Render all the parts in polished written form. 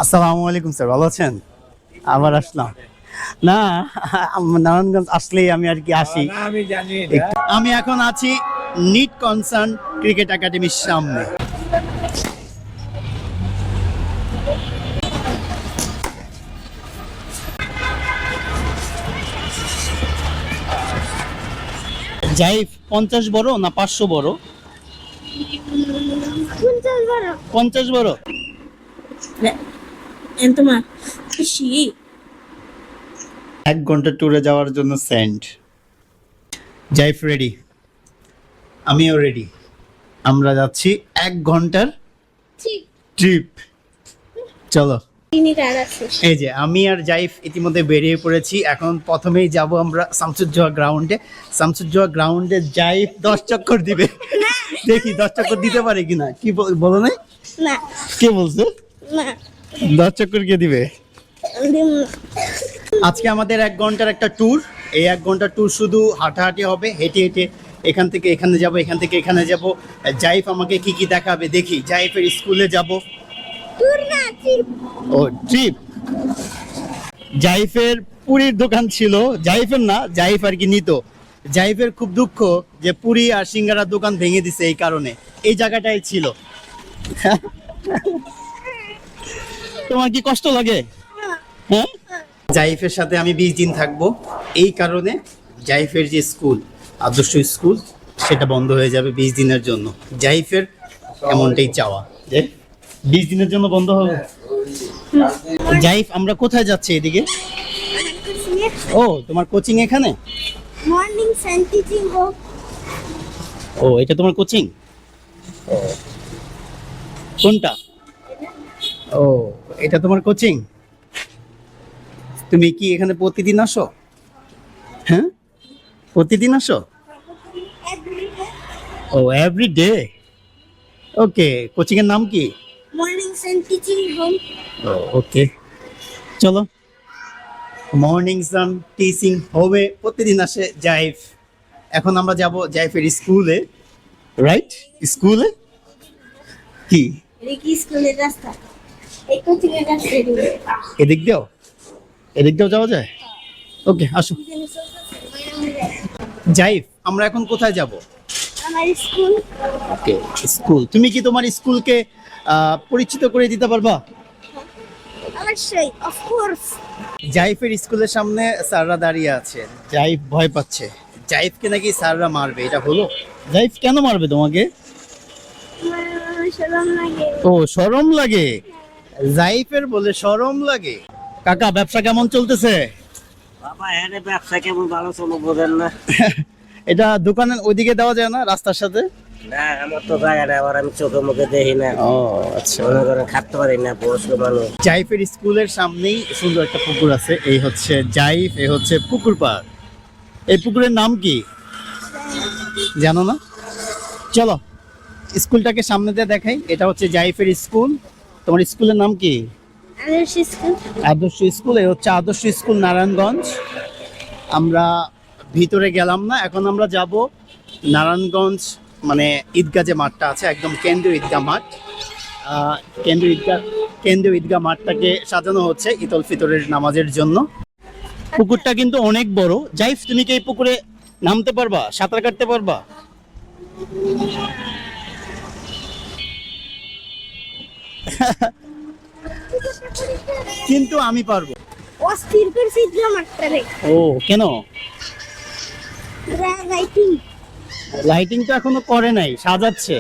আসসালামু আলাইকুম স্যার, ভালো আছেন? আবার আসলাম না, নারায়ণগঞ্জ আসলেই আমি আর কি আসি। আমি জানি আমি এখন আছি নিট কনসার্ন ক্রিকেট একাডেমির সামনে। জাইফ 50 বড় না 500 বড়? 50 বড়। তোমার খুশি 1 ঘন্টা ট্যুরে যাওয়ার জন্য সেন্ড। জাইফ রেডি, আমিও রেডি। আমরা যাচ্ছি 1 ঘন্টার ট্রিপ। চলো। এই যে আমি আর জাইফ ইতিমধ্যে বেরিয়ে পড়েছি। এখন প্রথমেই যাব আমরা শামসুজ্জোহা গ্রাউন্ডে। শামসুজ্জোহা গ্রাউন্ডে জাইফ 10 চক্কর দিবে, দেখি 10 চক্কর দিতে পারে কিনা। কি বলো নাই? না কে বলছে না 10 চক্কর কে দিবে? আজকে আমাদের 1 ঘন্টার একটা ট্যুর। এই 1 ঘন্টার ট্যুর শুধু হাঁটাহাঁটি হবে, হেঁটে হেঁটে এখান থেকে এখানে যাব, এখান থেকে এখানে যাব। জাইফ আমাকে কি কি দেখাবে দেখি। জাইফের স্কুলে যাব। ও ট্রিপ। জাইফের পুরীর দোকান ছিল, জাইফের না, জাইফ আর কি নিত। জাইফের খুব দুঃখ যে পুরি আর সিঙ্গারার দোকান ভেঙে দিছে, এই কারণে এই জায়গাটাই ছিল। তোমার কি কষ্ট লাগে? হ্যাঁ, জাইফের সাথে আমি 20 দিন থাকবো। এই কারণে জাইফের যে স্কুল, আদর্শ স্কুল, সেটা বন্ধ হয়ে যাবে 20 দিনের জন্য। জাইফের এমনটাই চাওয়া যে 20 দিনের জন্য বন্ধ হবে। জাইফ, আমরা কোথায় যাচ্ছি? এদিকে। ও, তোমার কোচিং এখানে? মর্নিং সায়েন্স টিচিং হোক। ও, এটা তোমার কোচিং? কোনটা? ও, এটা তোমার কোচিং। তুমি কি এখানে প্রতিদিন আসো? হ্যাঁ, প্রতিদিন আসো? ও, এভরিডে। ওকে, কোচিং এর নাম কি? Morning science teaching home. ও, ওকে, চলো। মর্নিং সান টিচিং হোমে প্রতিদিন আসে জাইফ। এখন আমরা যাব জাইফের স্কুলে, রাইট? স্কুলে কি রিকি স্কুলের রাস্তা, এই কোচিং এর রাস্তা এদিক দিয়েও, এদিক দিয়েও যাওয়া যায়? ওকে, আসো। জাইফ, আমরা এখন কোথায় যাব? আমার স্কুল। ওকে, স্কুল। তুমি কি তোমার স্কুলকে পরিচিত করে দিতে পারবা? অবশ্যই, অফ কোর্স। জাইফের স্কুলের সামনে স্যাররা দাঁড়িয়ে আছে। জাইফ ভয় পাচ্ছে, জাইফকে নাকি স্যাররা মারবে। এটা হলো? জাইফ কেন মারবে তোমাকে? শরম লাগে। ও, শরম লাগে। জাইফের বলে শরম লাগে। কাকা, ব্যবসা কেমন চলতেছে? বাবা, এখানে ব্যবসা কেমন ভালো চলো বোঝেন না। এটা দোকানের ওইদিকে দেওয়া যায় না, রাস্তার সাথে? না, আমার তো জায়গা নেই, আবার আমি চোখে মুখে দেখি না। ও আচ্ছা। মনে করেন খাটতে পারি না, বয়স্ক মানুষ। জাইফের স্কুলের সামনেই সুন্দর একটা পুকুর আছে। এই হচ্ছে জাইফ, এই হচ্ছে পুকুর পাড়। এই পুকুরের নাম কি জানো না? চলো স্কুলটাকে সামনে দিয়ে দেখাই। এটা হচ্ছে জাইফের স্কুল। তোমার স্কুলের নাম কি? আদর্শ স্কুল। আদর্শ স্কুল। এই হচ্ছে আদর্শ স্কুল, নারায়ণগঞ্জ। আমরা ভিতরে গেলাম না, এখন আমরা যাব নারায়ণগঞ্জ, মানে ঈদগাহ যে মাঠটা আছে, একদম কেন্দ্রীয় ঈদগাহ মাঠ। কেন্দ্রীয় ঈদগাহ মাঠটাকে সাজানো হচ্ছে ঈদ উল ফিতরের নামাজের জন্য। পুকুরটা কিন্তু অনেক বড়। জাইফ, তুমি কি এই পুকুরে নামতে পারবা? সাঁতার কাটতে পারবা? কিন্তু আমি পারবো। অস্থির করছি জামাটারে। ও, কেন? লাইটিং। লাইটিং তো এখনো করে নাই, সাজাচ্ছে।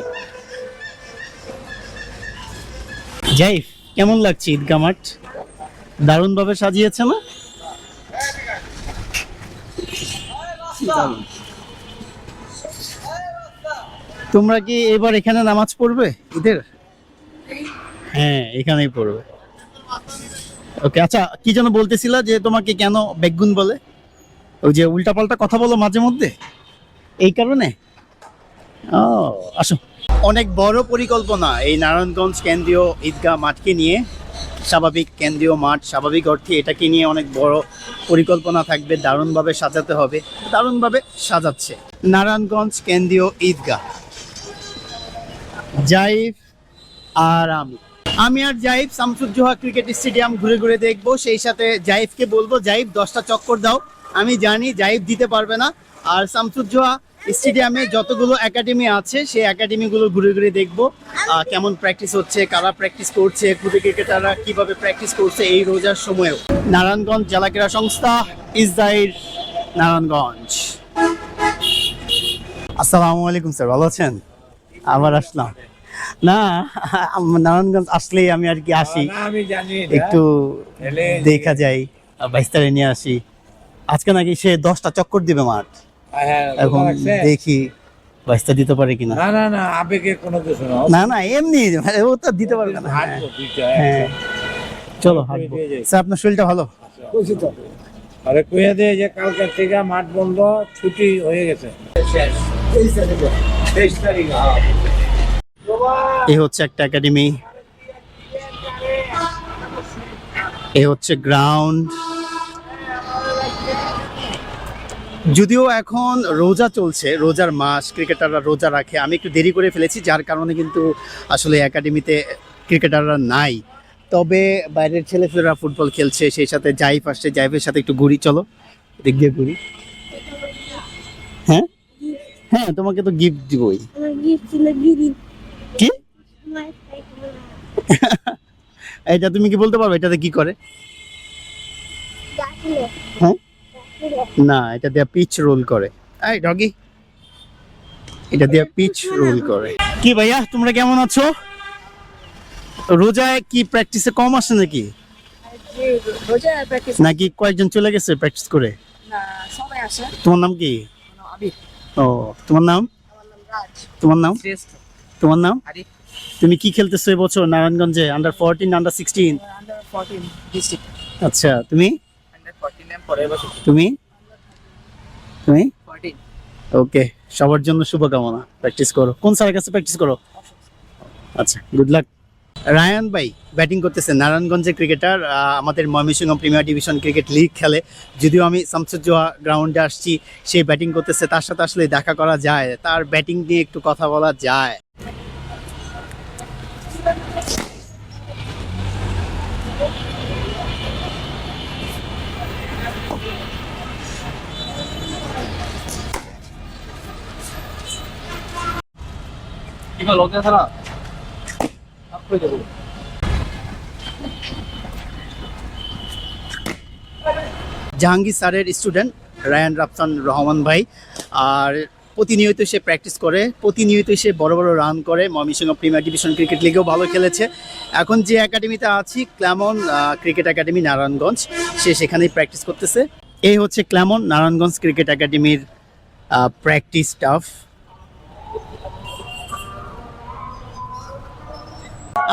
জাইফ, কেমন লাগছে ঈদগাহ মাঠ? দারুণ ভাবে সাজিয়েছে না? তোমরা কি এবার এখানে নামাজ পড়বে ঈদের? হ্যাঁ, এখানেই পড়বে। ওকে, আচ্ছা, কি যেন বলতেছিলা যে তোমাকে কেন বেগুন বলে? ওই যে উল্টাপাল্টা কথা বলো মাঝে মধ্যে, এই কারণে? ও, আসো। অনেক বড় পরিকল্পনা এই নারায়ণগঞ্জ কেন্দ্রীয় ঈদগাহ মাঠকে নিয়ে। স্বাভাবিক কেন্দ্রীয় মাঠ, স্বাভাবিক অর্থে এটাকে নিয়ে অনেক বড় পরিকল্পনা থাকবে। দারুণভাবে সাজাতে হবে, দারুণভাবে সাজাচ্ছে নারায়ণগঞ্জ কেন্দ্রীয় ঈদগাহ। জাইফ আর আমি আমি আর জাইফ শামসুজ্জোহা ক্রিকেট স্টেডিয়াম ঘুরে ঘুরে দেখবো, সেই সাথে জাইফকে বলবো জাইফ 10টা চক্কর দাও। আমি জানি জাইফ দিতে পারবে না। আর শামসুজ্জোহা স্টেডিয়ামে যতগুলো একাডেমি আছে সেই একাডেমিগুলো ঘুরে ঘুরে দেখবো কেমন প্র্যাকটিস হচ্ছে, কারা প্র্যাকটিস করছে, খুদে ক্রিকেটাররা কিভাবে প্র্যাকটিস করছে এই রোজার সময়ও। নারায়ণগঞ্জ জেলা ক্রীড়া সংস্থা, ইসদাইর, নারায়ণগঞ্জ। আসসালামু আলাইকুম স্যার, ভালো আছেন? আবার আসলাম। না, নারায়ণগঞ্জ আসলেই আমি আর কি আসি, আমি জানি একটু দেখা যাই, বাইস্তারে নিয়ে আসি। আজকে নাকি সে 10টা চক্কর দিবে মাঠ, এখন দেখি বাইস্তা দিতে পারে কিনা। না না না, আবেগে কোনো কিছু না। না না, এমনি ও তো দিতে পারবে না। হাঁটবো দুইটা, হ্যাঁ চলো হাঁটবো। স্যার আপনার শরীরটা ভালো? আরে কইয়া দে যে কালকের থেকে মাঠ বন্ধ, ছুটি হয়ে গেছে। এই হচ্ছে একটা একাডেমি, এই হচ্ছে গ্রাউন্ড। যদিও এখন রোজা চলছে, রোজার মাস, ক্রিকেটাররা রোজা রাখে। আমি একটু দেরি করে ফেলেছি, যার কারণে কিন্তু আসলে একাডেমিতে ক্রিকেটাররা নাই। তবে বাইরের ছেলেপেলেরা ফুটবল খেলছে, সেই সাথে জাইফ আসছে, জাইফের সাথে একটু ঘুরি, চলো দিক দিয়ে ঘুরি। হ্যাঁ হ্যাঁ, তোমাকে তো গিফট দিবই। আমার গিফট ছিল গিরি। কি আমার সাইকেল। এটা তুমি কি বলতে পারবে এটাতে কি করে? গাছলে। হ্যাঁ গাছলে। না, এটা দিয়ে পিচ রোল করে। এই ডগি, এটা দিয়ে পিচ রোল করে। কি ভাইয়া, তোমরা কেমন আছো? রোজায় কি প্র্যাকটিসে কম আসে নাকি? রোজা প্র্যাকটিস নাকি কয়েকজন চলে গেছে প্র্যাকটিস করে? না, সবাই আসে। তোমার নাম কি? আবির। ও, তোমার নাম? আমার নাম রাজ। তোমার নাম? শ্রেষ্ঠ। তোমার নাম? আরিফ। তুমি কি খেলতেছো এবছর নারায়ণগঞ্জে? Under 14, under 16? Under 14 district. আচ্ছা, তুমি? আন্ডার 14 এম পরে বসে। তুমি? তুমি? 14। ওকে, সবার জন্য শুভকামনা। প্র্যাকটিস করো। কোন স্যারের কাছে প্র্যাকটিস করো? আচ্ছা, গুড লাক। রায়ান ভাই ব্যাটিং করতেছে, নারায়ণগঞ্জের ক্রিকেটার, আমাদের Mymensingh premier division cricket league খেলে। যদিও আমি শামসুজ্জোহা গ্রাউন্ডে আসছি, সে ব্যাটিং করতেছে, তার সাথে আসলে দেখা করা যায়, তার ব্যাটিং নিয়ে একটু কথা বলা যায়। জাহাঙ্গীর স্যারের স্টুডেন্ট রায়ান রাফসান রহমান ভাই, আর প্রতিনিয়ত সে প্র্যাকটিস করে, প্রতিনিয়ত সে বড় বড় রান করে। ময়মনসিংহ প্রিমিয়ার ডিভিশন ক্রিকেট লিগেও ভালো খেলেছে। এখন যে একাডেমিতে আছি, ক্ল্যামন ক্রিকেট একাডেমি নারায়ণগঞ্জ, সে সেখানেই প্র্যাকটিস করতেছে। এই হচ্ছে ক্ল্যামন নারায়ণগঞ্জ ক্রিকেট একাডেমির প্র্যাকটিস স্টাফ।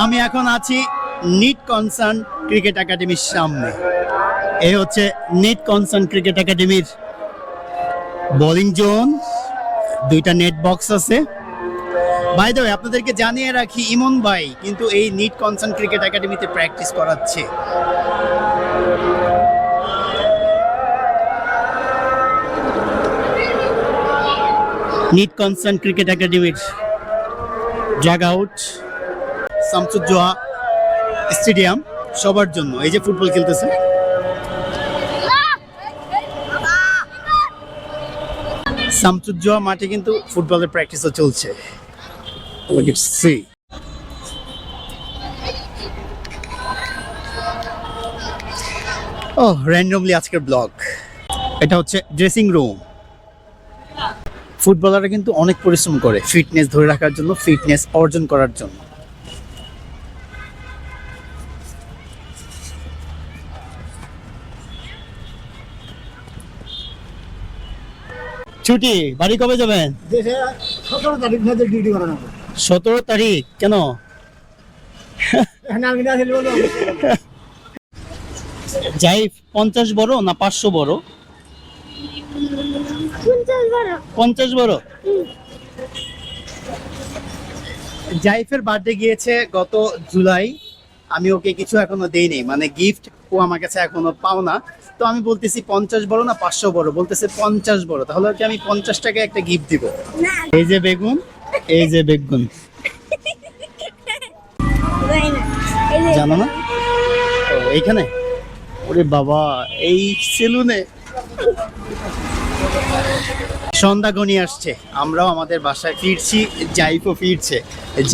আমি এখন আছি নিট কনসার্ন ক্রিকেট একাডেমির সামনে। এই হচ্ছে নিট কনসার্ন ক্রিকেট একাডেমির বোলিং জোন, দুইটা নেট বক্স আছে। বাই দ্য ওয়ে, আপনাদেরকে জানিয়ে রাখি, ইমন ভাই কিন্তু এই নিট কনসার্ন ক্রিকেট একাডেমিতে প্র্যাকটিস করাচ্ছে। নিট কনসার্ন ক্রিকেট একাডেমির জাগ আউট, শামসুজ্জোহা স্টেডিয়াম সবার জন্য। এই যে ফুটবল খেলতেছে, শামসুজ্জোহা মাঠে কিন্তু ফুটবলের প্র্যাকটিসও চলছে। র্যান্ডমলি আজকের ব্লগ। এটা হচ্ছে ড্রেসিং রুম। ফুটবলাররা কিন্তু অনেক পরিশ্রম করে ফিটনেস ধরে রাখার জন্য, ফিটনেস অর্জন করার জন্য। ছুটি, বাড়ি কবে যাবেন? 17 তারিখ থেকে ডিউটি করা যাবে। 17 তারিখ কেন? আমি না খেলে বলো। যাই 50 বড় না 500 বড়? 50 বড়। জাইফের বার্থডে গিয়েছে গত জুলাই, আমি ওকে কিছু এখনো দেইনি, মানে গিফট ও আমার কাছে এখনো পাও না। তো আমি বলতেছি 50 বড় না 500 বড়, বলতেছে 50 বড়। তাহলে ওকে আমি 50 টাকা একটা গিফট দিব। এই যে বেগুন, এই যে বেগুন। Bueno. জানো না? ও এইখানে? ওরে বাবা, এই সেলুনে সন্ধ্যা ঘনিয়ে আসছে, আমরাও আমাদের বাসায় ফিরছি, জাইফও ফিরছে।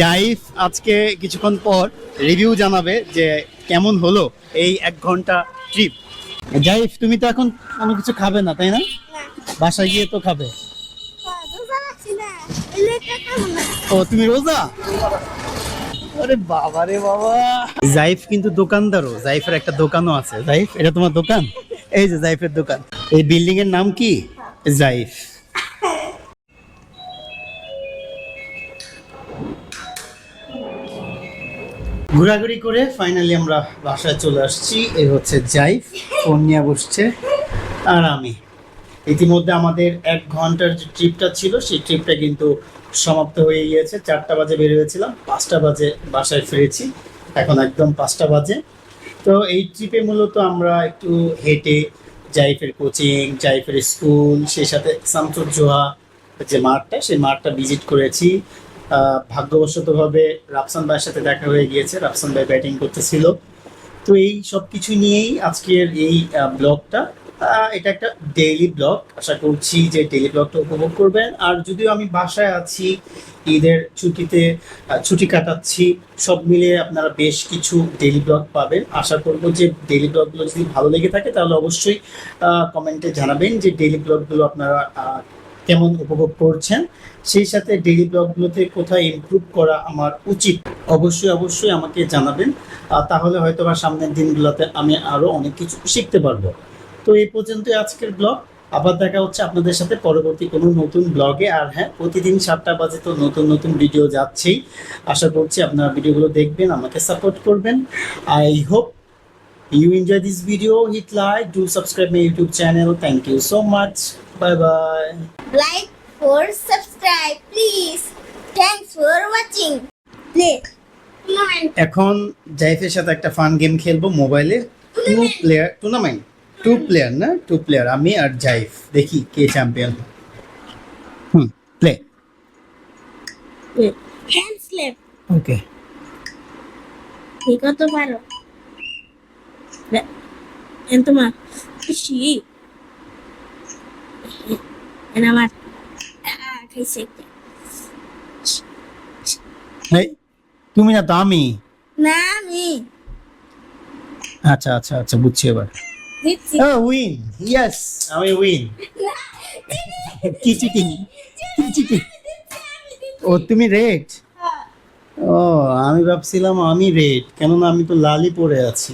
জাইফ আজকে কিছুক্ষণ পর রিভিউ জানাবে যে কেমন হলো এই 1 ঘন্টা ট্রিপ। জাইফ, তুমি তো এখন কোনো কিছু খাবে না, তাই না? বাসায় গিয়ে তো খাবে। রোজা রাখছি না, এলাকা খাবো না। ও, তুমি রোজা? আরে বাবা রে বাবা। জাইফ কিন্তু দোকানদারও, জাইফের একটা দোকানও আছে। জাইফ, এটা তোমার দোকান? এই যে জাইফের দোকান। এই বিল্ডিং এর নাম কি? জাইফ। ঘোরাঘুরি করে ফাইনালি আমরা বাসায় চলে আসছি। এই হচ্ছে জাইফ, ফোন নিয়ে বসছে, আর আমি। ইতিমধ্যে আমাদের 1 ঘন্টার যে ট্রিপটা ছিল সেই ট্রিপটা কিন্তু সমাপ্ত হয়ে গিয়েছে। 4টা বাজে বের হয়েছিলাম, 5টা বাজে বাসায় ফিরেছি, এখন একদম 5টা বাজে। তো এই ট্রিপে মূলত আমরা একটু হেঁটে জাইফের কোচিং, জাইফের স্কুল, সেই সাথে শামসুজ্জোহা যে মাঠটা, সেই মাঠটা ভিজিট করেছি। ভাগ্যবশতভাবে রাফসান ভাইয়ের সাথে দেখা হয়ে গিয়েছে, রাফসান ভাই ব্যাটিং করতেছিল। তো এই সব কিছু নিয়েই আজকের এই ব্লগটা। এটা একটা ডেইলি ব্লগ, আশা করছি যে ডেইলি ব্লগটা উপভোগ করবেন। আর যদিও আমি বাসায় আছি, ঈদের ছুটিতে ছুটি কাটাচ্ছি, সব মিলিয়ে আপনারা বেশ কিছু ডেইলি ব্লগ পাবেন। আশা করব যে ডেইলি ব্লগগুলো যদি ভালো লেগে থাকে তাহলে অবশ্যই কমেন্টে জানাবেন যে ডেইলি ব্লগগুলো আপনারা কেমন উপভোগ করছেন। সেই সাথে ডেইলি ব্লগগুলোতে কোথায় ইমপ্রুভ করা আমার উচিত অবশ্যই আমাকে জানাবেন। তাহলে হয়তো বা সামনের দিনগুলোতে আমি আরও অনেক কিছু শিখতে পারবো। তো এই পর্যন্ত আজকের ব্লগ। আবার দেখা হচ্ছে আপনাদের সাথে পরবর্তী কোনো নতুন ব্লগে। আর হ্যাঁ, প্রতিদিন 7টা বাজে তো নতুন ভিডিও যাচ্ছেই। আশা করছি আপনারা ভিডিওগুলো দেখবেন, আমাকে সাপোর্ট করবেন। I hope you enjoy this video. Hit like, do subscribe my YouTube channel. Thank you so much. Bye bye. Like for subscribe, please. Thanks for watching. Please. এখন জাইফের সাথে একটা ফান গেম খেলবো মোবাইলে। 2 প্লেয়ার টুর্নামেন্ট, 2 প্লেয়ার না, 2 player, আমি আর জাইফ। দেখি কে champion. Play. Hand slap. ওকে। ঠিক কত পারো? তোমার খুশি আমার খাইছে। এই তুমি না তো, আমি। না আমি আচ্ছা বুঝছি এবার। দিচ্ছি। উইন, ইয়েস, আমি উইন। কি চিটিং? ও, তুমি রেড? ও, আমি ভাবছিলাম আমি রেড, কেননা আমি তো লালই পরে আছি।